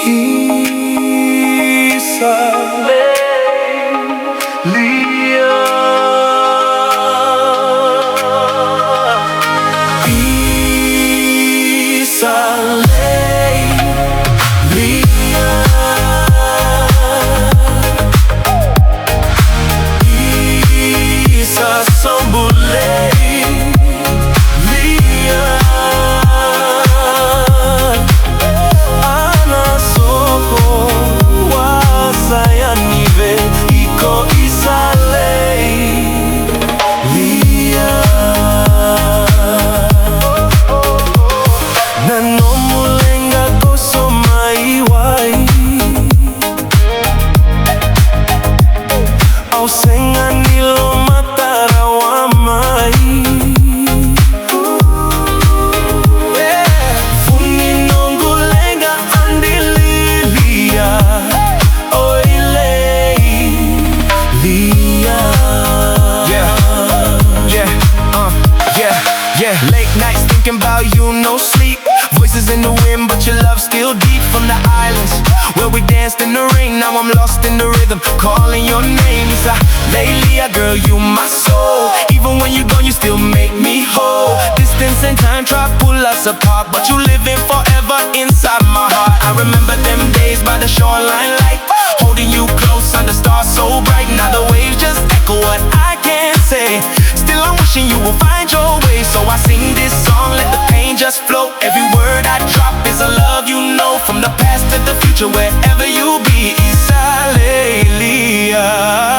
Isalei Lia. Isalei Lia. Isa sambulei Lia. Ana soko wasayanive iko Isalei Lia. Nanomulenga kusoma iwai ausenga nilo matara wa mai. Funi nongulenga andililia oilei lia. Yeah. Late nights thinking about you, no sleep. Voices in the wind, but your love still deep. From the islands where we danced in the rain, now I'm lost in the rhythm, calling your name. Isalei Lia, girl, you my soul. Even when you're gone, you still make me whole. Distance and time try pull us apart, but you living forever inside my heart. I remember them days by the shoreline light, holding you close under stars so bright. Now the waves just echo what I can't say. Still I'm wishing you will find your way, so I sing this song, let the pain just flow. Every word I drop is a love you know, from the past to the future, wherever you be. Isalei Lia.